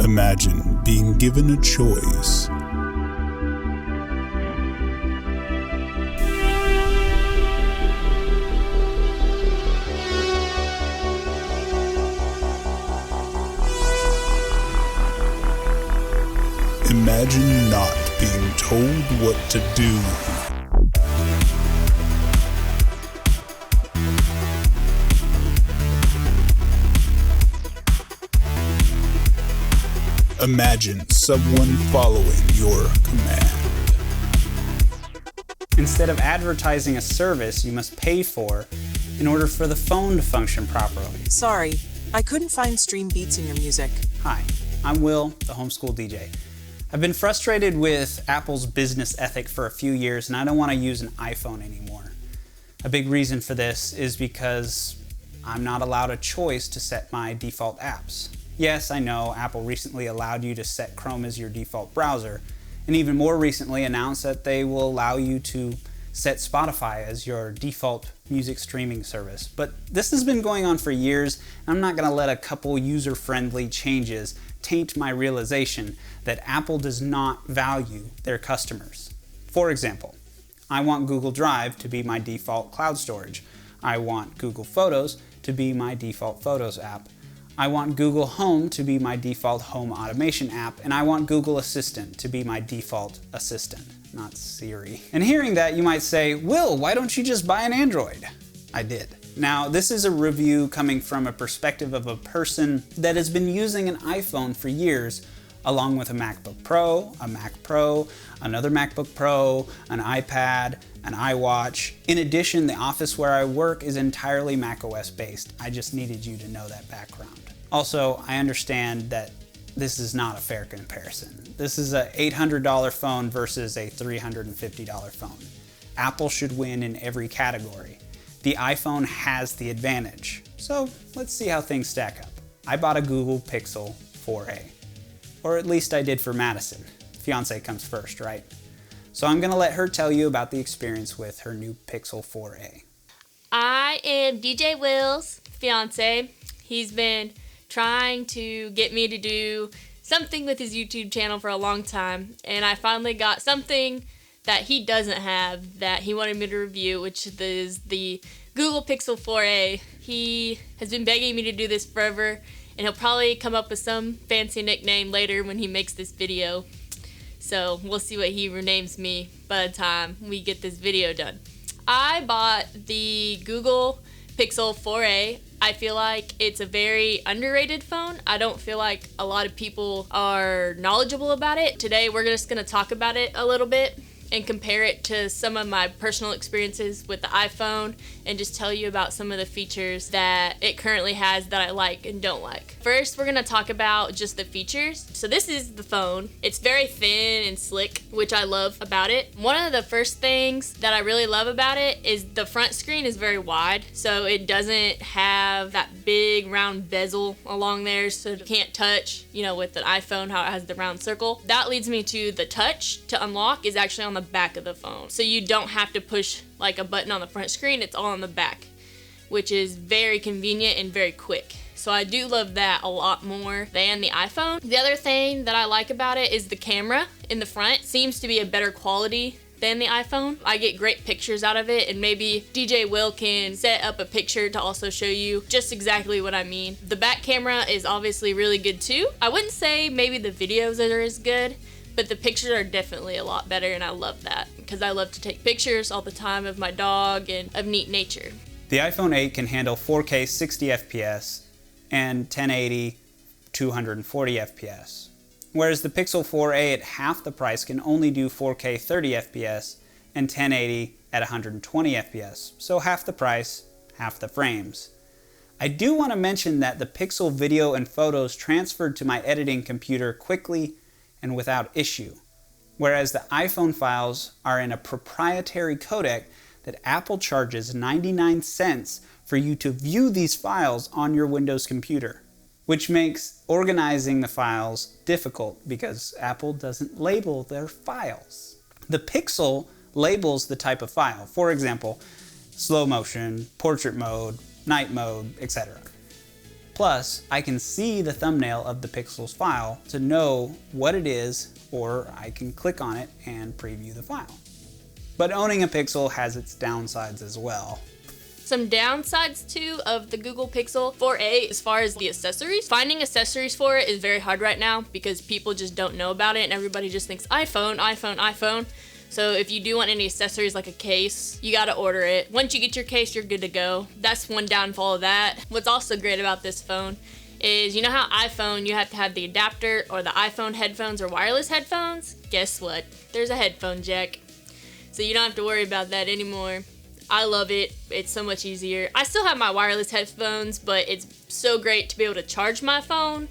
Imagine being given a choice. Imagine not being told what to do. Imagine someone following your command. Instead of advertising a service you must pay for in order for the phone to function properly. Sorry, I couldn't find stream beats in your music. Hi, I'm Will, the homeschool DJ. I've been frustrated with Apple's business ethic for a few years and I don't want to use an iPhone anymore. A big reason for this is because I'm not allowed a choice to set my default apps. Yes, I know Apple recently allowed you to set Chrome as your default browser, and even more recently announced that they will allow you to set Spotify as your default music streaming service. But this has been going on for years, and I'm not going to let a couple user-friendly changes taint my realization that Apple does not value their customers. For example, I want Google Drive to be my default cloud storage. I want Google Photos to be my default Photos app. I want Google Home to be my default home automation app, and I want Google Assistant to be my default assistant, not Siri. And hearing that, you might say, Will, why don't you just buy an Android? I did. Now, this is a review coming from a perspective of a person that has been using an iPhone for years, along with a MacBook Pro, a Mac Pro, another MacBook Pro, an iPad, an iWatch. In addition, the office where I work is entirely macOS based. I just needed you to know that background. Also, I understand that this is not a fair comparison. This is an $800 phone versus a $350 phone. Apple should win in every category. The iPhone has the advantage. So let's see how things stack up. I bought a Google Pixel 4a. Or at least I did for Madison. Fiance comes first, right? So I'm gonna let her tell you about the experience with her new Pixel 4a. I am DJ Will's fiance. He's been trying to get me to do something with his YouTube channel for a long time, and I finally got something that he doesn't have that he wanted me to review, which is the Google Pixel 4a. He has been begging me to do this forever, and he'll probably come up with some fancy nickname later when he makes this video. So we'll see what he renames me by the time we get this video done. I bought the Google Pixel 4a. I feel like it's a very underrated phone. I don't feel like a lot of people are knowledgeable about it. Today we're just gonna talk about it a little bit and compare it to some of my personal experiences with the iPhone and just tell you about some of the features that it currently has that I like and don't like. First, we're gonna talk about just the features. So this is the phone. It's very thin and slick, which I love about it. One of the first things that I really love about it is the front screen is very wide, so it doesn't have that big round bezel along there so you can't touch, with an iPhone, how it has the round circle. That leads me to the touch to unlock is actually on the back of the phone. So you don't have to push like a button on the front screen, it's all on the back, which is very convenient and very quick. So I do love that a lot more than the iPhone. The other thing that I like about it is the camera in the front seems to be a better quality than the iPhone. I get great pictures out of it, and maybe DJ Will can set up a picture to also show you just exactly what I mean. The back camera is obviously really good too. I wouldn't say maybe the videos are as good, but the pictures are definitely a lot better, and I love that because I love to take pictures all the time of my dog and of neat nature. The iPhone 8 can handle 4K 60 FPS and 1080 240 FPS, whereas the Pixel 4a at half the price can only do 4K 30 FPS and 1080 at 120 FPS, so half the price, half the frames. I do want to mention that the Pixel video and photos transferred to my editing computer quickly and without issue, whereas the iPhone files are in a proprietary codec that Apple charges 99 cents for you to view these files on your Windows computer, which makes organizing the files difficult because Apple doesn't label their files. The Pixel labels the type of file, for example, slow motion, portrait mode, night mode, etc. Plus, I can see the thumbnail of the Pixel's file to know what it is, or I can click on it and preview the file. But owning a Pixel has its downsides as well. Some downsides too of the Google Pixel 4a as far as the accessories. Finding accessories for it is very hard right now because people just don't know about it and everybody just thinks iPhone, iPhone, iPhone. So if you do want any accessories like a case, you gotta order it. Once you get your case, you're good to go. That's one downfall of that. What's also great about this phone is, you know how iPhone, you have to have the adapter or the iPhone headphones or wireless headphones? Guess what? There's a headphone jack. So you don't have to worry about that anymore. I love it. It's so much easier. I still have my wireless headphones, but it's so great to be able to charge my phone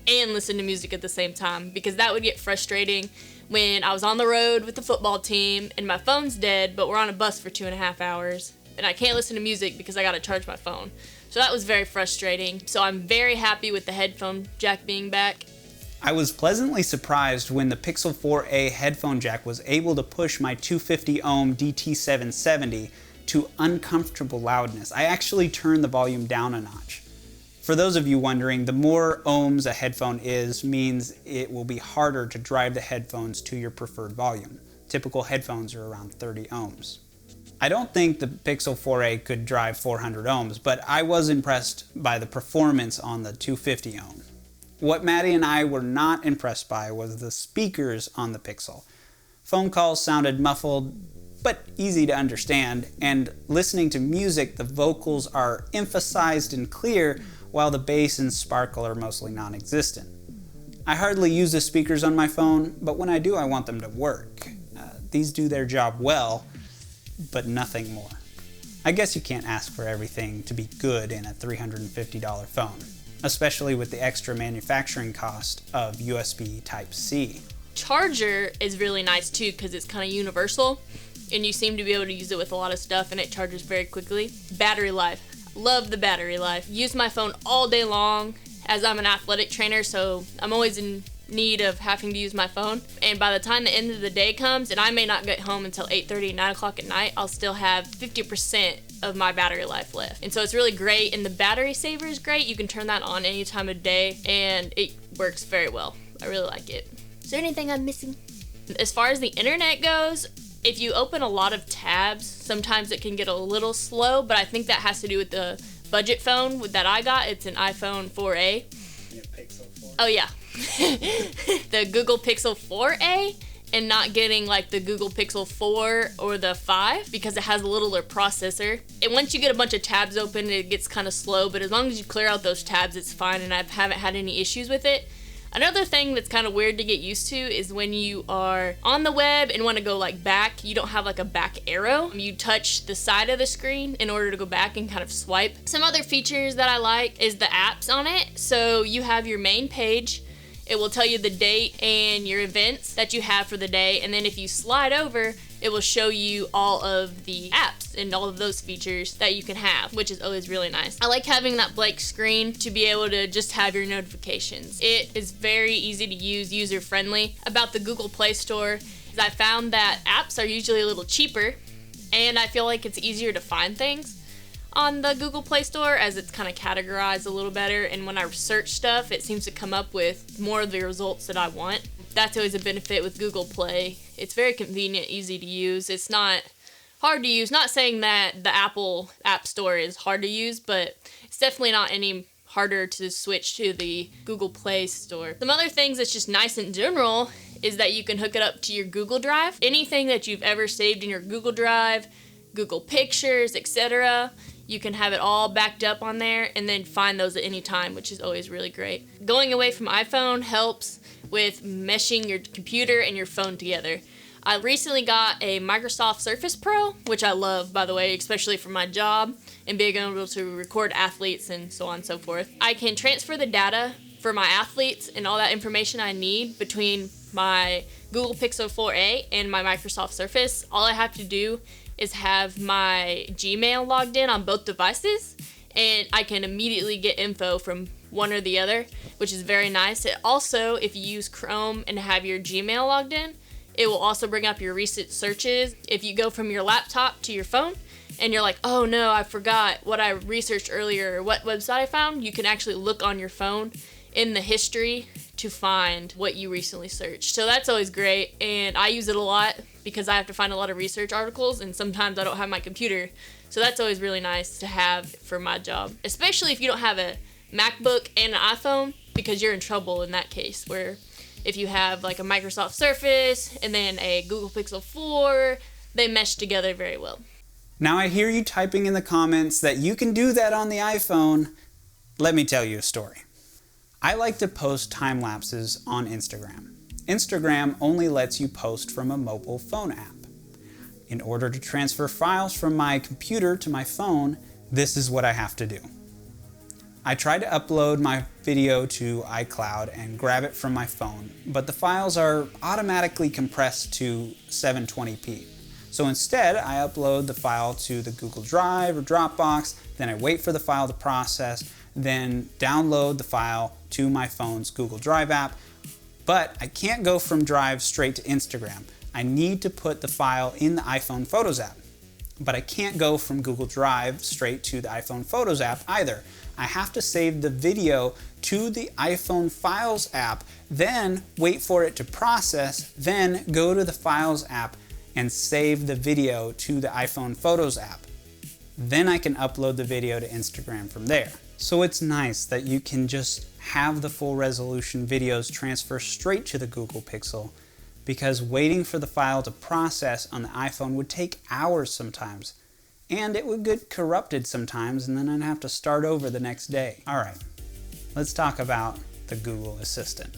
and listen to music at the same time, because that would get frustrating when I was on the road with the football team and my phone's dead, but we're on a bus for 2.5 hours and I can't listen to music because I gotta charge my phone. So that was very frustrating. So I'm very happy with the headphone jack being back. I was pleasantly surprised when the Pixel 4a headphone jack was able to push my 250 ohm DT770 to uncomfortable loudness. I actually turned the volume down a notch. For those of you wondering, the more ohms a headphone is means it will be harder to drive the headphones to your preferred volume. Typical headphones are around 30 ohms. I don't think the Pixel 4a could drive 400 ohms, but I was impressed by the performance on the 250 ohm. What Maddie and I were not impressed by was the speakers on the Pixel. Phone calls sounded muffled, but easy to understand, and listening to music, the vocals are emphasized and clear, while the bass and sparkle are mostly non-existent. I hardly use the speakers on my phone, but when I do, I want them to work. These do their job well, but nothing more. I guess you can't ask for everything to be good in a $350 phone, especially with the extra manufacturing cost of USB Type-C. Charger is really nice too because it's kind of universal and you seem to be able to use it with a lot of stuff and it charges very quickly. Battery life. Love the battery life. Use my phone all day long as I'm an athletic trainer, so I'm always in need of having to use my phone. And by the time the end of the day comes, and I may not get home until 8:30, 9 o'clock at night, I'll still have 50% of my battery life left. And so it's really great, and the battery saver is great. You can turn that on any time of day, and it works very well. I really like it. Is there anything I'm missing? As far as the internet goes, if you open a lot of tabs, sometimes it can get a little slow, but I think that has to do with the budget phone that I got. It's an iPhone 4a. Oh yeah. The Google Pixel 4a, and not getting like the Google Pixel 4 or the 5 because it has a littler processor. And once you get a bunch of tabs open, it gets kind of slow, but as long as you clear out those tabs, it's fine, and I haven't had any issues with it. Another thing that's kind of weird to get used to is when you are on the web and want to go like back, you don't have like a back arrow. You touch the side of the screen in order to go back and kind of swipe. Some other features that I like is the apps on it. So you have your main page. It will tell you the date and your events that you have for the day. And then if you slide over, it will show you all of the apps and all of those features that you can have, which is always really nice. I like having that blank screen to be able to just have your notifications. It is very easy to use, user-friendly. About the Google Play Store, is I found that apps are usually a little cheaper, and I feel like it's easier to find things on the Google Play Store as it's kind of categorized a little better, and when I search stuff, it seems to come up with more of the results that I want. That's always a benefit with Google Play. It's very convenient, easy to use. It's not hard to use. Not saying that the Apple App Store is hard to use, but it's definitely not any harder to switch to the Google Play Store. Some other things that's just nice in general is that you can hook it up to your Google Drive. Anything that you've ever saved in your Google Drive, Google Pictures, etc., you can have it all backed up on there and then find those at any time, which is always really great. Going away from iPhone helps with meshing your computer and your phone together. I recently got a Microsoft Surface Pro, which I love, by the way, especially for my job and being able to record athletes and so on and so forth. I can transfer the data for my athletes and all that information I need between my Google Pixel 4a and my Microsoft Surface. All I have to do is have my Gmail logged in on both devices, and I can immediately get info from one or the other, which is very nice. It also, if you use Chrome and have your Gmail logged in, it will also bring up your recent searches. If you go from your laptop to your phone, and you're like, oh no, I forgot what I researched earlier or what website I found, you can actually look on your phone in the history to find what you recently searched. So that's always great, and I use it a lot because I have to find a lot of research articles, and sometimes I don't have my computer. So that's always really nice to have for my job, especially if you don't have a MacBook and an iPhone, because you're in trouble in that case, where if you have like a Microsoft Surface and then a Google Pixel 4, they mesh together very well. Now I hear you typing in the comments that you can do that on the iPhone. Let me tell you a story. I like to post time lapses on Instagram. Instagram only lets you post from a mobile phone app. In order to transfer files from my computer to my phone, this is what I have to do. I try to upload my video to iCloud and grab it from my phone, but the files are automatically compressed to 720p. So instead, I upload the file to the Google Drive or Dropbox, then I wait for the file to process, then download the file to my phone's Google Drive app. But I can't go from Drive straight to Instagram. I need to put the file in the iPhone Photos app. But I can't go from Google Drive straight to the iPhone Photos app either. I have to save the video to the iPhone Files app, then wait for it to process, then go to the Files app and save the video to the iPhone Photos app. Then I can upload the video to Instagram from there. So it's nice that you can just have the full resolution videos transfer straight to the Google Pixel, because waiting for the file to process on the iPhone would take hours sometimes. And it would get corrupted sometimes, and then I'd have to start over the next day. All right, let's talk about the Google Assistant.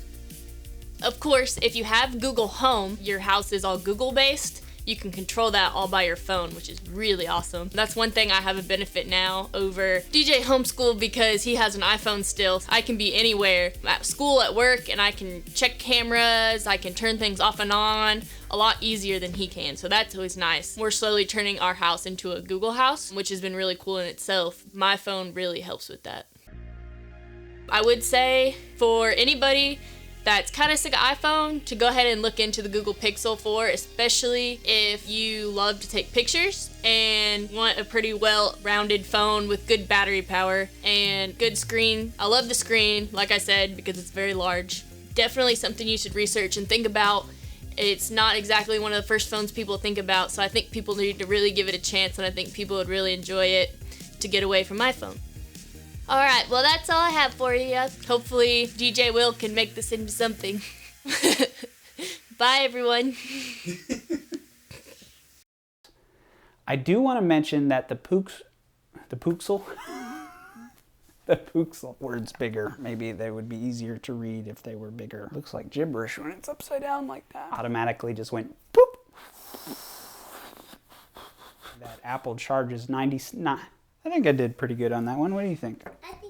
Of course, if you have Google Home, your house is all Google based, you can control that all by your phone, which is really awesome. That's one thing I have a benefit now over DJ Homeschool, because he has an iPhone still. I can be anywhere, at school, at work, and I can check cameras, I can turn things off and on a lot easier than he can, so that's always nice. We're slowly turning our house into a Google house, which has been really cool in itself. My phone really helps with that. I would say for anybody that's kind of sick of iPhone to go ahead and look into the Google Pixel 4, especially if you love to take pictures and want a pretty well-rounded phone with good battery power and good screen. I love the screen, like I said, because it's very large. Definitely something you should research and think about. It's not exactly one of the first phones people think about, so I think people need to really give it a chance, and I think people would really enjoy it to get away from my phone. Alright, well that's all I have for you. Hopefully DJ Will can make this into something. Bye everyone. I do want to mention that the Pixel, word's bigger. Maybe they would be easier to read if they were bigger. Looks like gibberish when it's upside down like that. Automatically just went boop. That Apple charges 99. I think I did pretty good on that one. What do you think? I think